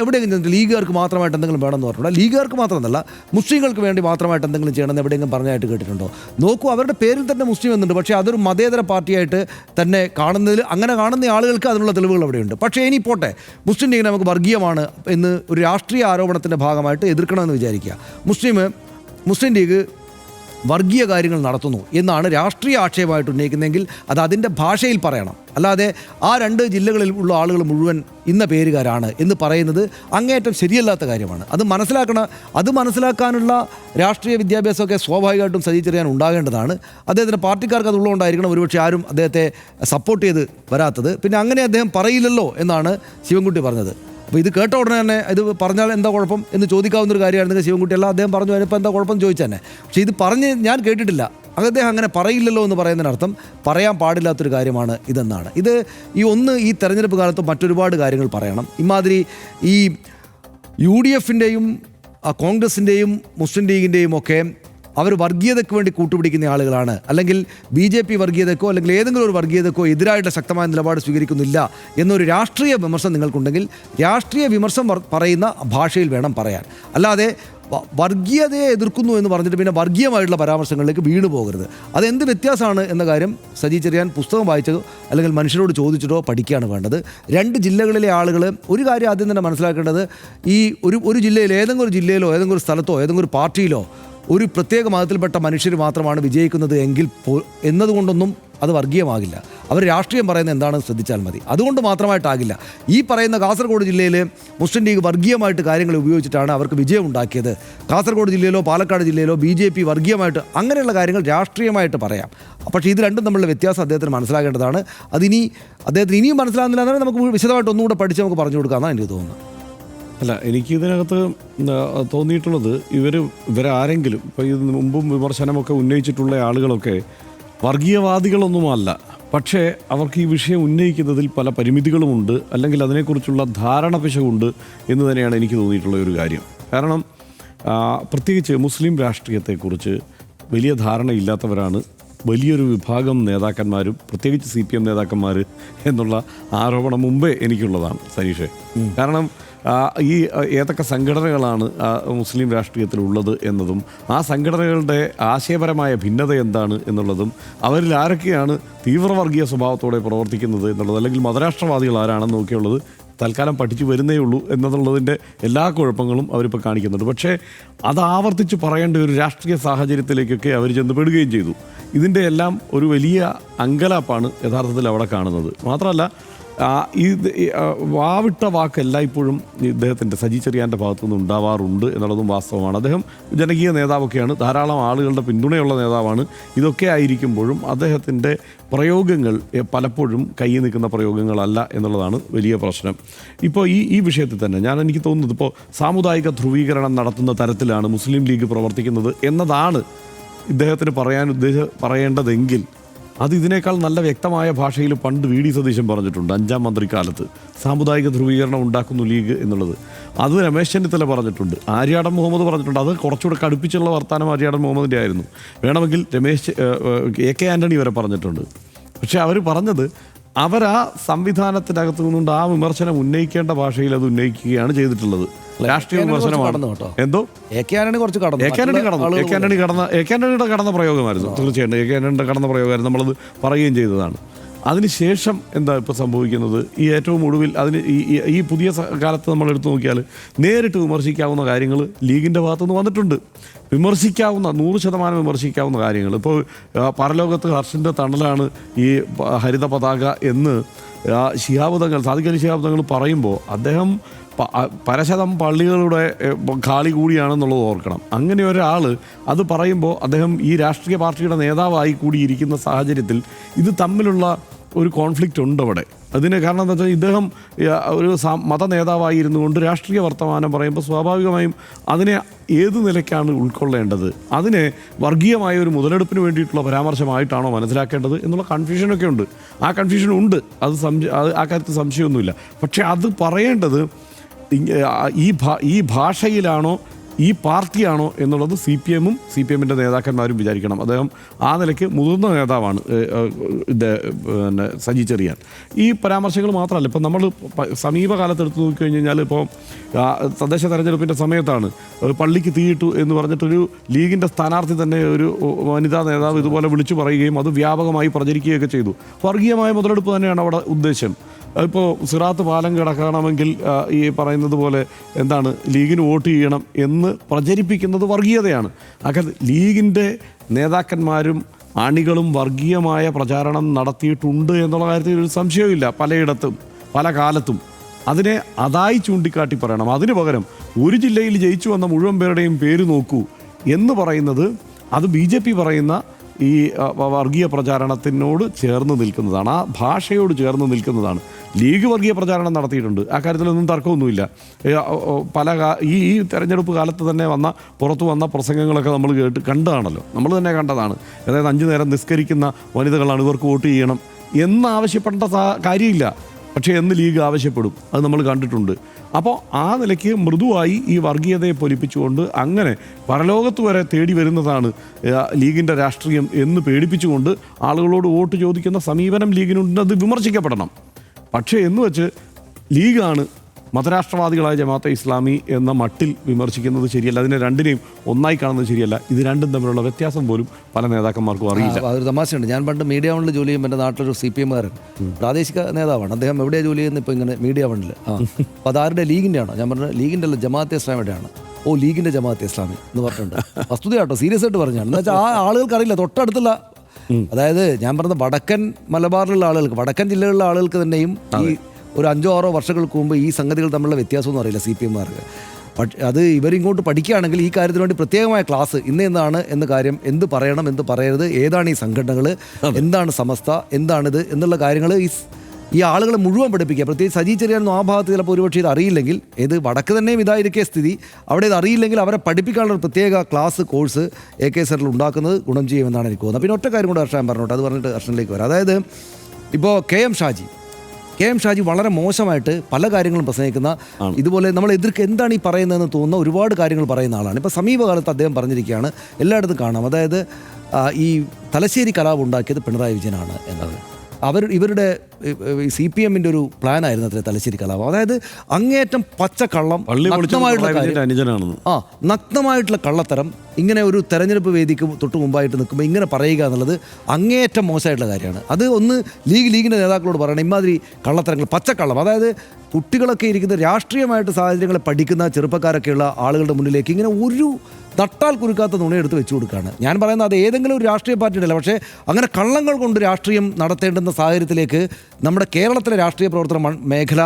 എവിടെയെങ്കിലും ലീഗുകാർക്ക് മാത്രമായിട്ട് എന്തെങ്കിലും വേണമെന്ന് പറഞ്ഞിട്ടുണ്ടോ? ലീഗുകാർക്ക് മാത്രമല്ല, മുസ്ലിങ്ങൾക്ക് വേണ്ടി മാത്രമായിട്ട് എന്തെങ്കിലും ചെയ്യണമെന്ന് എവിടെയെങ്കിലും പറഞ്ഞായിട്ട് കേട്ടിട്ടുണ്ടോ? നോക്കൂ, അവരുടെ പേരിൽ തന്നെ മുസ്ലിം എന്നുണ്ട്. പക്ഷേ അതൊരു മതേതര പാർട്ടിയായിട്ട് തന്നെ അങ്ങനെ കാണുന്ന ആളുകൾക്ക് അതിനുള്ള തെളിവുകൾ അവിടെയുണ്ട്. പക്ഷേ ഇനി പോട്ടെ, മുസ്ലിം ലീഗിനെ നമുക്ക് വർഗീയമാണ് എന്ന് ഒരു രാഷ്ട്രീയ ആരോപണത്തിൻ്റെ ഭാഗമായിട്ട് എതിർക്കണമെന്ന് വിചാരിക്കുക. മുസ്ലിം ലീഗ് വർഗീയ കാര്യങ്ങൾ നടത്തുന്നു എന്നാണ് രാഷ്ട്രീയ ആക്ഷേപമായിട്ട് ഉന്നയിക്കുന്നതെങ്കിൽ അത് അതിൻ്റെ ഭാഷയിൽ പറയണം. അല്ലാതെ ആ 2 ജില്ലകളിൽ ഉള്ള ആളുകൾ മുഴുവൻ ഇന്ന പേരുകാരാണ് എന്ന് പറയുന്നത് അങ്ങേയറ്റം ശരിയല്ലാത്ത കാര്യമാണ്. അത് മനസ്സിലാക്കാനുള്ള രാഷ്ട്രീയ വിദ്യാഭ്യാസമൊക്കെ സ്വാഭാവികമായിട്ടും സജി ചെറിയാൻ ഉണ്ടാകേണ്ടതാണ്. അദ്ദേഹത്തിൻ്റെ പാർട്ടിക്കാർക്ക് അതുള്ളതുകൊണ്ടായിരിക്കണം ഒരുപക്ഷെ ആരും അദ്ദേഹത്തെ സപ്പോർട്ട് ചെയ്ത് വരാത്തത്. പിന്നെ അങ്ങനെ അദ്ദേഹം പറയില്ലല്ലോ എന്നാണ് ശിവൻകുട്ടി പറഞ്ഞത്. അപ്പോൾ ഇത് കേട്ട ഉടനെ തന്നെ ഇത് പറഞ്ഞാൽ എന്താ കുഴപ്പം എന്ന് ചോദിക്കാവുന്നൊരു കാര്യമായിരുന്നെങ്കിൽ ശിവൻകുട്ടിയല്ല അദ്ദേഹം പറഞ്ഞു അതിനിപ്പോൾ എന്താ കുഴപ്പം ചോദിച്ചു തന്നെ. പക്ഷേ ഇത് പറഞ്ഞ് ഞാൻ കേട്ടിട്ടില്ല. അദ്ദേഹം അങ്ങനെ പറയില്ലല്ലോ എന്ന് പറയുന്നതിനർത്ഥം പറയാൻ പാടില്ലാത്തൊരു കാര്യമാണ് ഇതെന്നാണ്. ഈ തെരഞ്ഞെടുപ്പ് കാലത്ത് മറ്റൊരുപാട് കാര്യങ്ങൾ പറയണം. ഇമാതിരി ഈ UDFൻ്റെയും കോൺഗ്രസിൻ്റെയും മുസ്ലിം ലീഗിൻ്റെയും ഒക്കെ അവർ വർഗീയതയ്ക്ക് വേണ്ടി കൂട്ടുപിടിക്കുന്ന ആളുകളാണ്, അല്ലെങ്കിൽ BJP വർഗീയതക്കോ അല്ലെങ്കിൽ ഏതെങ്കിലും ഒരു വർഗീയതക്കോ എതിരായിട്ട് ശക്തമായ നിലപാട് സ്വീകരിക്കുന്നില്ല എന്നൊരു രാഷ്ട്രീയ വിമർശനം നിങ്ങൾക്കുണ്ടെങ്കിൽ രാഷ്ട്രീയ വിമർശനം പറയുന്ന ഭാഷയിൽ വേണം പറയാൻ. അല്ലാതെ വർഗീയതയെ എതിർക്കുന്നു എന്ന് പറഞ്ഞിട്ട് പിന്നെ വർഗീയമായിട്ടുള്ള പരാമർശങ്ങളിലേക്ക് വീണു പോകരുത്. അതെന്ത് വ്യത്യാസമാണ് എന്ന കാര്യം സജി ചെറിയാൻ പുസ്തകം വായിച്ചതോ അല്ലെങ്കിൽ മനുഷ്യരോട് ചോദിച്ചിട്ടോ പഠിക്കുകയാണ് വേണ്ടത്. 2 ജില്ലകളിലെ ആളുകൾ ഒരു കാര്യം ആദ്യം തന്നെ മനസ്സിലാക്കേണ്ടത്, ഈ ഒരു ജില്ലയിൽ ഏതെങ്കിലും ഒരു ജില്ലയിലോ ഏതെങ്കിലും ഒരു സ്ഥലത്തോ ഏതെങ്കിലും ഒരു പാർട്ടിയിലോ ഒരു പ്രത്യേക മതത്തിൽപ്പെട്ട മനുഷ്യർ മാത്രമാണ് വിജയിക്കുന്നത് എന്നതുകൊണ്ടൊന്നും അത് വർഗീയമാകില്ല. അവർ രാഷ്ട്രീയം പറയുന്നത് എന്താണെന്ന് ശ്രദ്ധിച്ചാൽ മതി. അതുകൊണ്ട് മാത്രമായിട്ടാകില്ല. ഈ പറയുന്ന കാസർഗോഡ് ജില്ലയിൽ മുസ്ലിം ലീഗ് വർഗീയമായിട്ട് കാര്യങ്ങൾ ഉപയോഗിച്ചിട്ടാണ് അവർക്ക് വിജയം ഉണ്ടാക്കിയത്. കാസർഗോഡ് ജില്ലയിലോ പാലക്കാട് ജില്ലയിലോ BJP വർഗീയമായിട്ട് അങ്ങനെയുള്ള കാര്യങ്ങൾ രാഷ്ട്രീയമായിട്ട് പറയാം. പക്ഷേ ഇത് രണ്ടും തമ്മിലുള്ള വ്യത്യാസം അദ്ദേഹത്തിന് മനസ്സിലാക്കേണ്ടതാണ്. അദ്ദേഹത്തിന് ഇനിയും മനസ്സിലാകുന്നില്ല എന്നാലും നമുക്ക് വിശദമായിട്ട് ഒന്നുകൂടെ പഠിച്ച് നമുക്ക് പറഞ്ഞു കൊടുക്കാമെന്നാണ് എനിക്ക് തോന്നുന്നത്. അല്ല, എനിക്ക് ഇതിനകത്ത് തോന്നിയിട്ടുള്ളത് ഇവരാരെങ്കിലും ഇപ്പോൾ ഇതിന് മുമ്പും വിമർശനമൊക്കെ ഉന്നയിച്ചിട്ടുള്ള ആളുകളൊക്കെ വർഗീയവാദികളൊന്നുമല്ല. പക്ഷേ അവർക്ക് ഈ വിഷയം ഉന്നയിക്കുന്നതിൽ പല പരിമിതികളുമുണ്ട്, അല്ലെങ്കിൽ അതിനെക്കുറിച്ചുള്ള ധാരണ പിശകുണ്ട് എന്ന് തന്നെയാണ് എനിക്ക് തോന്നിയിട്ടുള്ള ഒരു കാര്യം. കാരണം പ്രത്യേകിച്ച് മുസ്ലിം രാഷ്ട്രീയത്തെക്കുറിച്ച് വലിയ ധാരണയില്ലാത്തവരാണ് വലിയൊരു വിഭാഗം നേതാക്കന്മാരും, പ്രത്യേകിച്ച് CPM നേതാക്കന്മാർ എന്നുള്ള ആരോപണം മുമ്പേ എനിക്കുള്ളതാണ് സനീഷേ. കാരണം ഈ ഏതൊക്കെ സംഘടനകളാണ് മുസ്ലിം രാഷ്ട്രീയത്തിലുള്ളത് എന്നതും ആ സംഘടനകളുടെ ആശയപരമായ ഭിന്നത എന്താണ് എന്നുള്ളതും അവരിൽ ആരൊക്കെയാണ് തീവ്രവർഗീയ സ്വഭാവത്തോടെ പ്രവർത്തിക്കുന്നത് എന്നുള്ളത്, അല്ലെങ്കിൽ മതരാഷ്ട്രവാദികൾ ആരാണെന്ന് നോക്കിയുള്ളത് തൽക്കാലം പഠിച്ചു വരുന്നേ ഉള്ളൂ എന്നുള്ളതിൻ്റെ എല്ലാ കുഴപ്പങ്ങളും അവരിപ്പോൾ കാണിക്കുന്നുണ്ട്. പക്ഷേ അത് ആവർത്തിച്ച് പറയേണ്ട ഒരു രാഷ്ട്രീയ സാഹചര്യത്തിലേക്കൊക്കെ അവർ ചെന്നപ്പെടുകയും ചെയ്തു. ഇതിൻ്റെ എല്ലാം ഒരു വലിയ അങ്കലാപ്പാണ് യഥാർത്ഥത്തിൽ അവിടെ കാണുന്നത്. മാത്രമല്ല വാവിട്ട വാക്കല്ല ഇപ്പോഴും ഇദ്ദേഹത്തിൻ്റെ സജി ചെറിയാൻ്റെ ഭാഗത്തുനിന്ന് ഉണ്ടാവാറുണ്ട് എന്നുള്ളതും വാസ്തവമാണ്. അദ്ദേഹം ജനകീയ നേതാവൊക്കെയാണ്, ധാരാളം ആളുകളുടെ പിന്തുണയുള്ള നേതാവാണ്. ഇതൊക്കെ ആയിരിക്കുമ്പോഴും അദ്ദേഹത്തിൻ്റെ പ്രയോഗങ്ങൾ പലപ്പോഴും കൈ നിൽക്കുന്ന പ്രയോഗങ്ങളല്ല എന്നുള്ളതാണ് വലിയ പ്രശ്നം. ഇപ്പോൾ ഈ വിഷയത്തിൽ തന്നെ എനിക്ക് തോന്നുന്നത് ഇപ്പോൾ സാമുദായിക ധ്രുവീകരണം നടത്തുന്ന തരത്തിലാണ് മുസ്ലിം ലീഗ് പ്രവർത്തിക്കുന്നത് എന്നതാണ് ഇദ്ദേഹത്തിന് പറയേണ്ടതെങ്കിൽ അത് ഇതിനേക്കാൾ നല്ല വ്യക്തമായ ഭാഷയിൽ പണ്ട് വി ഡി സതീശൻ പറഞ്ഞിട്ടുണ്ട് 5ാം മന്ത്രിക്കാലത്ത്. സാമുദായിക ധ്രുവീകരണം ഉണ്ടാക്കുന്നു ലീഗ് എന്നുള്ളത്. അത് രമേശ് ചെന്നിത്തല പറഞ്ഞിട്ടുണ്ട്, ആര്യാടൻ മുഹമ്മദ് പറഞ്ഞിട്ടുണ്ട്. അത് കുറച്ചുകൂടെ കടുപ്പിച്ചുള്ള വർത്താനം ആര്യാടൻ മുഹമ്മദിൻ്റെ ആയിരുന്നു. വേണമെങ്കിൽ AK ആൻ്റണി വരെ പറഞ്ഞിട്ടുണ്ട്. പക്ഷേ അവർ പറഞ്ഞത് അവരാ സംവിധാനത്തിനകത്ത് നിന്നുകൊണ്ട് ആ വിമർശനം ഉന്നയിക്കേണ്ട ഭാഷയിൽ അത് ഉന്നയിക്കുകയാണ് ചെയ്തിട്ടുള്ളത്. രാഷ്ട്രീയ വിമർശനമാണ്. എന്തോ AK ആന്റണി കുറച്ച് കടന്നു. AK ആന്റണിയുടെ കടന്ന പ്രയോഗമായിരുന്നു. തീർച്ചയായിട്ടും AK ആന്റണിയുടെ കടന്ന പ്രയോഗമായിരുന്നു. നമ്മളത് പറയുകയും ചെയ്തതാണ്. അതിനുശേഷം എന്താ ഇപ്പോൾ സംഭവിക്കുന്നത്? ഈ ഏറ്റവും ഒടുവിൽ ഈ പുതിയ കാലത്ത് നമ്മൾ എടുത്തു നോക്കിയാൽ നേരിട്ട് വിമർശിക്കാവുന്ന കാര്യങ്ങൾ ലീഗിൻ്റെ ഭാഗത്തുനിന്ന് വന്നിട്ടുണ്ട്. വിമർശിക്കാവുന്ന 100% വിമർശിക്കാവുന്ന കാര്യങ്ങൾ. ഇപ്പോൾ പരലോകത്ത് ഹർഷിൻ്റെ തണലാണ് ഈ ഹരിത പതാക എന്ന് സാദിഖ് അലി ശിഹാബ് തങ്ങൾ പറയുമ്പോൾ അദ്ദേഹം പരശതം പള്ളികളുടെ ഖാളി കൂടിയാണെന്നുള്ളത് ഓർക്കണം. അങ്ങനെ ഒരാൾ അത് പറയുമ്പോൾ അദ്ദേഹം ഈ രാഷ്ട്രീയ പാർട്ടിയുടെ നേതാവായി കൂടിയിരിക്കുന്ന സാഹചര്യത്തിൽ ഇത് തമ്മിലുള്ള ഒരു കോൺഫ്ലിക്റ്റ് ഉണ്ട് അവിടെ. അതിന് കാരണം എന്താ വെച്ചാൽ ഇദ്ദേഹം ഒരു മത നേതാവായിരുന്നു കൊണ്ട് രാഷ്ട്രീയ വർത്തമാനം പറയുമ്പോൾ സ്വാഭാവികമായും അതിനെ ഏത് നിലയ്ക്കാണ് ഉൾക്കൊള്ളേണ്ടത്, അതിനെ വർഗീയമായ ഒരു മുതലെടുപ്പിന് വേണ്ടിയിട്ടുള്ള പരാമർശമായിട്ടാണോ മനസ്സിലാക്കേണ്ടത് എന്നുള്ള കൺഫ്യൂഷനൊക്കെ ഉണ്ട്. ആ കൺഫ്യൂഷൻ ഉണ്ട്, ആ കാര്യത്തിൽ സംശയമൊന്നുമില്ല. പക്ഷേ അത് പറയേണ്ടത് ഈ ഭാഷയിലാണോ ഈ പാർട്ടിയാണോ എന്നുള്ളത് CPM-ഉം CPM-ൻ്റെ നേതാക്കന്മാരും വിചാരിക്കണം. അദ്ദേഹം ആ നിലയ്ക്ക് മുതിർന്ന നേതാവാണ് പിന്നെ സജി ചെറിയാൻ. ഈ പരാമർശങ്ങൾ മാത്രമല്ല, ഇപ്പം നമ്മൾ സമീപകാലത്ത് എടുത്ത് നോക്കിക്കഴിഞ്ഞാൽ ഇപ്പോൾ തദ്ദേശ തെരഞ്ഞെടുപ്പിൻ്റെ സമയത്താണ് പള്ളിക്ക് തീയിട്ടു എന്ന് പറഞ്ഞിട്ടൊരു ലീഗിൻ്റെ സ്ഥാനാർത്ഥി തന്നെ ഒരു വനിതാ നേതാവ് ഇതുപോലെ വിളിച്ചു പറയുകയും അത് വ്യാപകമായി പ്രചരിക്കുകയൊക്കെ ചെയ്തു. വർഗീയമായ മുതലെടുപ്പ് തന്നെയാണ് അവിടെ ഉദ്ദേശം. ഇപ്പോൾ സിറാത്ത് പാലം കിടക്കണമെങ്കിൽ ഈ പറയുന്നത് പോലെ എന്താണ് ലീഗിന് വോട്ട് ചെയ്യണം എന്ന് പ്രചരിപ്പിക്കുന്നത് വർഗീയതയാണ്. അങ്ങനെ ലീഗിൻ്റെ നേതാക്കന്മാരും അണികളും വർഗീയമായ പ്രചാരണം നടത്തിയിട്ടുണ്ട് എന്നുള്ള കാര്യത്തിൽ ഒരു സംശയവുമില്ല. പലയിടത്തും പല കാലത്തും അതിനെ അതായി ചൂണ്ടിക്കാട്ടി പറയണം. അതിനു പകരം ഒരു ജില്ലയിൽ ജയിച്ചു വന്ന മുഴുവൻ പേരുടെയും പേര് നോക്കൂ എന്ന് പറയുന്നത് അത് BJP പറയുന്ന ഈ വർഗീയ പ്രചാരണത്തിനോട് ചേർന്ന് നിൽക്കുന്നതാണ്, ആ ഭാഷയോട് ചേർന്ന് നിൽക്കുന്നതാണ്. ലീഗ് വർഗീയ പ്രചാരണം നടത്തിയിട്ടുണ്ട്, ആ കാര്യത്തിലൊന്നും തർക്കമൊന്നുമില്ല. ഈ തെരഞ്ഞെടുപ്പ് കാലത്ത് തന്നെ പുറത്തു വന്ന പ്രസംഗങ്ങളൊക്കെ നമ്മൾ കണ്ടതാണല്ലോ, നമ്മൾ തന്നെ കണ്ടതാണ്. അതായത് 5 നേരം നിസ്കരിക്കുന്ന വനിതകളാണ്, ഇവർക്ക് വോട്ട് ചെയ്യണം എന്നാവശ്യപ്പെടേണ്ട കാര്യമില്ല. പക്ഷേ എന്ന് ലീഗ് ആവശ്യപ്പെടും, അത് നമ്മൾ കണ്ടിട്ടുണ്ട്. അപ്പോൾ ആ നിലയ്ക്ക് മൃദുവായി ഈ വർഗീയതയെ പൊലിപ്പിച്ചുകൊണ്ട് അങ്ങനെ പരലോകത്ത് വരെ തേടി വരുന്നതാണ് ലീഗിൻ്റെ രാഷ്ട്രീയം എന്ന് പേടിപ്പിച്ചുകൊണ്ട് ആളുകളോട് വോട്ട് ചോദിക്കുന്ന സമീപനം ലീഗിനുണ്ട്. അത് വിമർശിക്കപ്പെടണം. പക്ഷേ എന്ന് വെച്ച് ലീഗാണ് മതരാഷ്ട്രവാദികളായ ജമാഅത്തെ ഇസ്ലാമി എന്ന മട്ടിൽ വിമർശിക്കുന്നത് ശരിയല്ല. അതിനെ രണ്ടിനെയും ഒന്നായി കാണുന്നത് ശരിയല്ല. ഇത് രണ്ടും തമ്മിലുള്ള വ്യത്യാസം പോലും പല നേതാക്കന്മാർക്കും അറിയില്ല. അതൊരു തമാശയുണ്ട്. ഞാൻ പണ്ട് മീഡിയ വണ്ണിൽ ജോലി ചെയ്യുമ്പോൾ എൻ്റെ നാട്ടിലൊരു CPM-കാരൻ പ്രാദേശിക നേതാവാണ്. അദ്ദേഹം എവിടെയാണ് ജോലി ചെയ്യുന്നത്? ഇപ്പോൾ ഇങ്ങനെ മീഡിയ വണ്ണിൽ. അപ്പോൾ അതാരുടെ ലീഗിൻ്റെ ആണോ? ഞാൻ പറഞ്ഞത് ലീഗിൻ്റെ അല്ല, ജമാഅത്തെ ഇസ്ലാമിയുടെയാണ്. ഓ, ലീഗിൻ്റെ ജമാഅത്തെ ഇസ്ലാമി എന്ന് പറഞ്ഞിട്ടുണ്ട്. വസ്തുത കേട്ടോ, സീരിയസ് ആയിട്ട് പറഞ്ഞാണ്. എന്ന് വെച്ചാൽ ആ ആളുകൾക്ക് അറിയില്ല, തൊട്ടടുത്തുള്ള, അതായത് ഞാൻ പറഞ്ഞ വടക്കൻ മലബാറിലുള്ള ആളുകൾക്ക്, വടക്കൻ ജില്ലകളിലുള്ള ആളുകൾക്ക് തന്നെയും ഈ ഒരു 5-6 വർഷങ്ങൾക്ക് മുമ്പ് ഈ സംഗതികൾ തമ്മിലുള്ള വ്യത്യാസമൊന്നും അറിയില്ല CPM-മാർക്ക്. പക്ഷേ അത് ഇവരിങ്ങോട്ട് പഠിക്കുകയാണെങ്കിൽ ഈ കാര്യത്തിന് വേണ്ടി പ്രത്യേകമായ ക്ലാസ് എന്താണ് എന്ന കാര്യം, എന്ത് പറയണം എന്ത് പറയരുത്, ഏതാണ് ഈ സംഘടനകൾ, എന്താണ് സമസ്ത, എന്താണിത് എന്നുള്ള കാര്യങ്ങൾ ഈ ആളുകളെ മുഴുവൻ പഠിപ്പിക്കുക. പ്രത്യേകിച്ച് സജി ചെറിയാനൊന്നും ആ ഭാഗത്ത് ചിലപ്പോൾ ഒരുപക്ഷെ ഇത് അറിയില്ലെങ്കിൽ, ഏത് വടക്ക് തന്നെയും ഇതായിരിക്കേ സ്ഥിതി, അവിടെ ഇത് അറിയില്ലെങ്കിൽ അവരെ പഠിപ്പിക്കാനുള്ള ഒരു പ്രത്യേക ക്ലാസ് കോഴ്സ് AK സെന്ററിൽ ഉണ്ടാക്കുന്നത് ഗുണം ചെയ്യുമെന്നാണ് എനിക്ക് തോന്നുന്നത്. പിന്നെ ഒറ്റ കാര്യം കൂടെ ഹർഷൻ പറഞ്ഞോട്ടെ, അത് പറഞ്ഞിട്ട് ഹർഷനിലേക്ക് വരാം. അതായത് ഇപ്പോൾ KM ഷാജി വളരെ മോശമായിട്ട് പല കാര്യങ്ങളും പ്രസംഗിക്കുന്ന, ഇതുപോലെ നമ്മൾ എതിർക്ക് എന്താണ് ഈ പറയുന്നതെന്ന് തോന്നുന്ന ഒരുപാട് കാര്യങ്ങൾ പറയുന്ന ആളാണ്. ഇപ്പോൾ സമീപകാലത്ത് അദ്ദേഹം പറഞ്ഞിരിക്കുകയാണ്, എല്ലായിടത്തും കാണാം, അതായത് ഈ തലശ്ശേരി കലാപം ഉണ്ടാക്കിയത് പിണറായി വിജയനാണ് എന്നത്. ഇവരുടെ CPM-ൻ്റെ ഒരു പ്ലാനായിരുന്നു അത്ര തലശ്ശേരി കലാപം. അതായത് അങ്ങേയറ്റം പച്ചക്കള്ളം, നഗ്നമായിട്ടുള്ള കള്ളത്തരം ഇങ്ങനെ ഒരു തെരഞ്ഞെടുപ്പ് വേദിക്ക് തൊട്ട് മുമ്പായിട്ട് നിൽക്കുമ്പോൾ ഇങ്ങനെ പറയുക എന്നുള്ളത് അങ്ങേയറ്റം മോശമായിട്ടുള്ള കാര്യമാണ്. അത് ഒന്ന് ലീഗിൻ്റെ നേതാക്കളോട് പറയണം, ഇമാതിരി കള്ളത്തരങ്ങൾ, പച്ചക്കള്ളം. അതായത് കുട്ടികളൊക്കെ ഇരിക്കുന്ന രാഷ്ട്രീയമായിട്ട് സാഹചര്യങ്ങളെ പഠിക്കുന്ന ചെറുപ്പക്കാരൊക്കെയുള്ള ആളുകളുടെ മുന്നിലേക്ക് ഇങ്ങനെ ഒരു തട്ടാൽ കുരുക്കാത്ത നുണയെടുത്ത് വെച്ചു കൊടുക്കുകയാണ്. ഞാൻ പറയുന്നത് അത് ഏതെങ്കിലും ഒരു രാഷ്ട്രീയ പാർട്ടിയുടെ അല്ല, പക്ഷേ അങ്ങനെ കള്ളങ്ങൾ കൊണ്ട് രാഷ്ട്രീയം നടത്തേണ്ടുന്ന സാഹചര്യത്തിലേക്ക് നമ്മുടെ കേരളത്തിലെ രാഷ്ട്രീയ പ്രവർത്തന മേഖല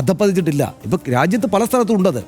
അധപ്പതിച്ചിട്ടില്ല. ഇപ്പോൾ രാജ്യത്ത് പല സ്ഥലത്തും ഉണ്ടത്.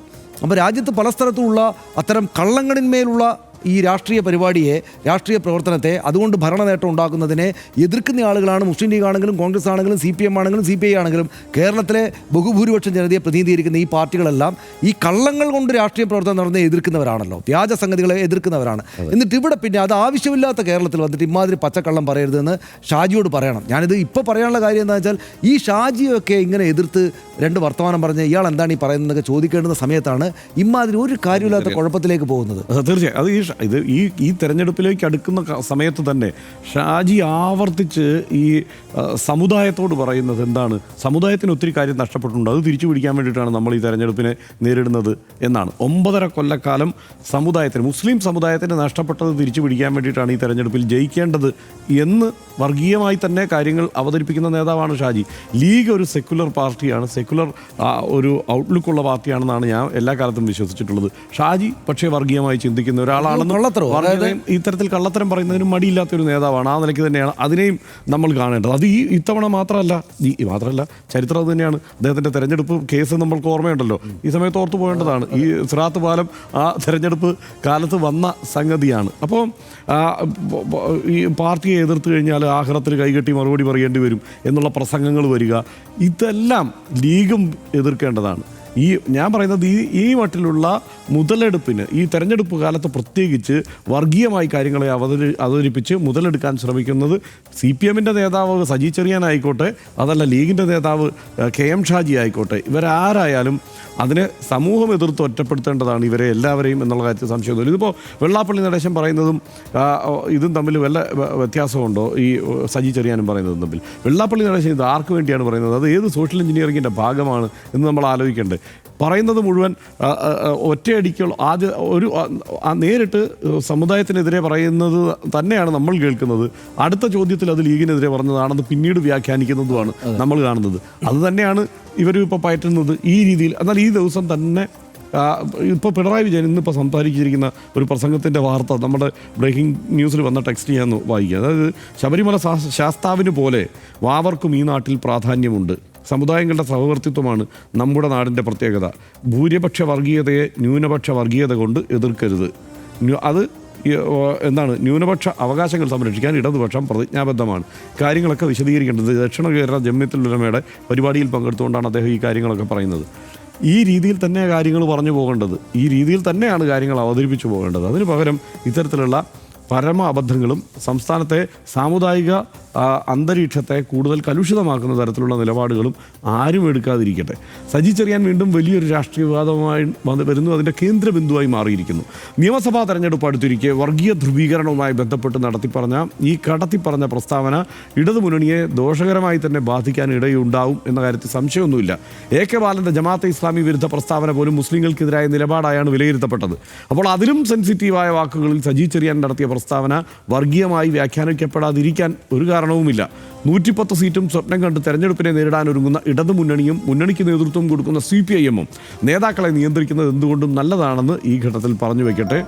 അപ്പോൾ രാജ്യത്ത് പല സ്ഥലത്തുമുള്ള അത്തരം കള്ളങ്ങളിന്മേലുള്ള ഈ രാഷ്ട്രീയ പരിപാടിയെ, രാഷ്ട്രീയ പ്രവർത്തനത്തെ, അതുകൊണ്ട് ഭരണ നേട്ടം ഉണ്ടാക്കുന്നതിനെ എതിർക്കുന്ന ആളുകളാണ് മുസ്ലിം ലീഗ് ആണെങ്കിലും കോൺഗ്രസ് ആണെങ്കിലും CPM ആണെങ്കിലും CPI ആണെങ്കിലും കേരളത്തിലെ ബഹുഭൂരിപക്ഷം ജനതയെ പ്രതിനിധീകരിക്കുന്ന ഈ പാർട്ടികളെല്ലാം ഈ കള്ളങ്ങൾ കൊണ്ട് രാഷ്ട്രീയ പ്രവർത്തനം നടന്ന് എതിർക്കുന്നവരാണല്ലോ, വ്യാജ സംഗതികളെ എതിർക്കുന്നവരാണ്. എന്നിട്ട് ഇവിടെ പിന്നെ അത് ആവശ്യമില്ലാത്ത കേരളത്തിൽ വന്നിട്ട് ഇമാതിരി പച്ചക്കള്ളം പറയരുതെന്ന് ഷാജിയോട് പറയണം. ഞാനിത് ഇപ്പോൾ പറയാനുള്ള കാര്യം എന്താ വെച്ചാൽ ഈ ഷാജിയൊക്കെ ഇങ്ങനെ എതിർത്ത് രണ്ട് വർത്തമാനം പറഞ്ഞ് ഇയാൾ എന്താണ് ഈ പറയുന്നതൊക്കെ ചോദിക്കേണ്ടുന്ന സമയത്താണ് ഇമാതിരി ഒരു കാര്യമില്ലാത്ത കുഴപ്പത്തിലേക്ക് പോകുന്നത്. തീർച്ചയായും അത് ഈ തെരഞ്ഞെടുപ്പിലേക്ക് അടുക്കുന്ന സമയത്ത് തന്നെ ഷാജി ആവർത്തിച്ച് ഈ സമുദായത്തോട് പറയുന്നത് എന്താണ്, സമുദായത്തിന് ഒത്തിരി കാര്യം നഷ്ടപ്പെട്ടിട്ടുണ്ട്, അത് തിരിച്ചു പിടിക്കാൻ വേണ്ടിയിട്ടാണ് നമ്മൾ ഈ തെരഞ്ഞെടുപ്പിനെ നേരിടുന്നത് എന്നാണ്. 9.5 കൊല്ലക്കാലം സമുദായത്തിന്, മുസ്ലിം സമുദായത്തിന് നഷ്ടപ്പെട്ടത് തിരിച്ചു പിടിക്കാൻ വേണ്ടിയിട്ടാണ് ഈ തെരഞ്ഞെടുപ്പിൽ ജയിക്കേണ്ടത് എന്ന് വർഗീയമായി തന്നെ കാര്യങ്ങൾ അവതരിപ്പിക്കുന്ന നേതാവാണ് ഷാജി. ലീഗ് ഒരു സെക്യുലർ പാർട്ടിയാണ്, സെക്യുലർ ഒരു ഔട്ട്ലുക്കുള്ള പാർട്ടിയാണെന്നാണ് ഞാൻ എല്ലാ കാലത്തും വിശ്വസിച്ചിട്ടുള്ളത്. ഷാജി പക്ഷേ വർഗീയമായി ചിന്തിക്കുന്ന ഒരാളാണെന്ന്, ഇത്തരത്തിൽ കള്ളത്തരം പറയുന്നതിനും മടിയില്ലാത്തൊരു നേതാവാണ്. ആ നിലയ്ക്ക് തന്നെയാണ് അതിനെയും നമ്മൾ കാണേണ്ടത്. അത് ഇത്തവണ മാത്രമല്ല ചരിത്രം അത് തന്നെയാണ്. അദ്ദേഹത്തിൻ്റെ തെരഞ്ഞെടുപ്പ് കേസ് നമ്മൾക്ക് ഓർമ്മയുണ്ടല്ലോ, ഈ സമയത്ത് ഓർത്തു പോകേണ്ടതാണ്. ഈ സിറാത്ത് പാലം ആ തെരഞ്ഞെടുപ്പ് കാലത്ത് വന്ന സംഗതിയാണ്. അപ്പോൾ ഈ പാർട്ടിയെ എതിർത്ത് കഴിഞ്ഞാൽ ആഖിറത്തിൽ കൈകെട്ടി മറുപടി പറയേണ്ടി വരും എന്നുള്ള പ്രസംഗങ്ങൾ വരിക, ഇതെല്ലാം ലീഗും എതിർക്കേണ്ടതാണ്. ഞാൻ പറയുന്നത് ഈ മട്ടിലുള്ള മുതലെടുപ്പിന് ഈ തെരഞ്ഞെടുപ്പ് കാലത്ത് പ്രത്യേകിച്ച് വർഗീയമായി കാര്യങ്ങളെ അവതരിപ്പിച്ച് മുതലെടുക്കാൻ ശ്രമിക്കുന്നത് CPM-ൻ്റെ നേതാവ് സജി ചെറിയാൻ ആയിക്കോട്ടെ, അതല്ല ലീഗിൻ്റെ നേതാവ് KM ഷാജി ആയിക്കോട്ടെ, ഇവരാരായാലും അതിനെ സമൂഹം എതിർത്ത് ഒറ്റപ്പെടുത്തേണ്ടതാണ് ഇവരെ എല്ലാവരെയും എന്നുള്ള കാര്യത്തിൽ സംശയമൊന്നുമില്ല. ഇതിപ്പോൾ വെള്ളാപ്പള്ളി നടേശൻ പറയുന്നതും ഇതും തമ്മിൽ വല്ല വ്യത്യാസമുണ്ടോ, ഈ സജി ചെറിയാനും പറയുന്നതും തമ്മിൽ? വെള്ളാപ്പള്ളി നടേശൻ ഇത് ആർക്ക് വേണ്ടിയാണ് പറയുന്നത്? അത് ഏത് സോഷ്യൽ എഞ്ചിനീയറിങ്ങിൻ്റെ ഭാഗമാണ് എന്ന് നമ്മൾ ആലോചിക്കേണ്ടത്. പറയുന്നത് മുഴുവൻ ഒറ്റയടിക്കുള്ള നേരിട്ട് സമുദായത്തിനെതിരെ പറയുന്നത് തന്നെയാണ് നമ്മൾ കേൾക്കുന്നത്. അടുത്ത ചോദ്യത്തിൽ അത് ലീഗിനെതിരെ പറഞ്ഞതാണെന്ന് പിന്നീട് വ്യാഖ്യാനിക്കുന്നതുമാണ് നമ്മൾ കാണുന്നത്. അത് തന്നെയാണ് ഇവർ ഇപ്പോൾ പയറ്റുന്നത് ഈ രീതിയിൽ. എന്നാൽ ഈ ദിവസം തന്നെ ഇപ്പോൾ പിണറായി വിജയൻ ഇന്നിപ്പോൾ സംസാരിച്ചിരിക്കുന്ന ഒരു പ്രസംഗത്തിൻ്റെ വാർത്ത നമ്മുടെ ബ്രേക്കിംഗ് ന്യൂസിൽ വന്ന ടെക്സ്റ്റ് ഞാൻ വായിക്കുക. അതായത് ശബരിമല ശാസ്താവിന് പോലെ വാവർക്കും ഈ നാട്ടിൽ പ്രാധാന്യമുണ്ട്. സമുദായങ്ങളുടെ സഹവർത്തിത്വമാണ് നമ്മുടെ നാടിൻ്റെ പ്രത്യേകത. ഭൂരിപക്ഷ വർഗീയതയെ ന്യൂനപക്ഷ വർഗീയത കൊണ്ട് എതിർക്കരുത്. അത് എന്താണ്, ന്യൂനപക്ഷ അവകാശങ്ങൾ സംരക്ഷിക്കാൻ ഇടതുപക്ഷം പ്രതിജ്ഞാബദ്ധമാണ്. കാര്യങ്ങളൊക്കെ വിശദീകരിക്കേണ്ടത് ദക്ഷിണ കേരള ജമ്മിയത്തുൽ ഉലമയുടെ പരിപാടിയിൽ പങ്കെടുത്തുകൊണ്ടാണ് അദ്ദേഹം ഈ കാര്യങ്ങളൊക്കെ പറയുന്നത്. ഈ രീതിയിൽ തന്നെ കാര്യങ്ങൾ പറഞ്ഞു പോകേണ്ടത്, ഈ രീതിയിൽ തന്നെയാണ് കാര്യങ്ങൾ അവതരിപ്പിച്ചു പോകേണ്ടത്. അതിന് പകരം ഇത്തരത്തിലുള്ള പരമ അബദ്ധങ്ങളും സംസ്ഥാനത്തെ സാമുദായിക അന്തരീക്ഷത്തെ കൂടുതൽ കലുഷിതമാക്കുന്ന തരത്തിലുള്ള നിലപാടുകളും ആരും എടുക്കാതിരിക്കട്ടെ. സജി ചെറിയാൻ വീണ്ടും വലിയൊരു രാഷ്ട്രീയ വിവാദമായി വരുന്നു, അതിൻ്റെ കേന്ദ്രബിന്ദുവായി മാറിയിരിക്കുന്നു. നിയമസഭാ തെരഞ്ഞെടുപ്പ് അടുത്തിരിക്കെ വർഗീയ ധ്രുവീകരണവുമായി ബന്ധപ്പെട്ട് കടത്തിപ്പറഞ്ഞ പ്രസ്താവന ഇടതുമുന്നണിയെ ദോഷകരമായി തന്നെ ബാധിക്കാൻ ഇടയുണ്ടാവും എന്ന കാര്യത്തിൽ സംശയമൊന്നുമില്ല. AK ബാലൻ്റെ ജമാഅത്തെ ഇസ്ലാമി വിരുദ്ധ പ്രസ്താവന പോലും മുസ്ലിങ്ങൾക്കെതിരായ നിലപാടായാണ് വിലയിരുത്തപ്പെട്ടത്. അപ്പോൾ അതിലും സെൻസിറ്റീവായ വാക്കുകളിൽ സജി ചെറിയാൻ നടത്തിയ പ്രസ്താവന വർഗീയമായി വ്യാഖ്യാനിക്കപ്പെടാതിരിക്കാൻ ഒരു കാരണവുമില്ല. 110 സീറ്റും സ്വപ്നം കണ്ട് തെരഞ്ഞെടുപ്പിനെ നേരിടാനൊരുങ്ങുന്ന ഇടതുമുന്നണിയും മുന്നണിക്ക് നേതൃത്വം കൊടുക്കുന്ന CPIM-ഉം നേതാക്കളെ നിയന്ത്രിക്കുന്നത് എന്തുകൊണ്ടും നല്ലതാണെന്ന് ഈ ഘട്ടത്തിൽ പറഞ്ഞു വയ്ക്കട്ടെ.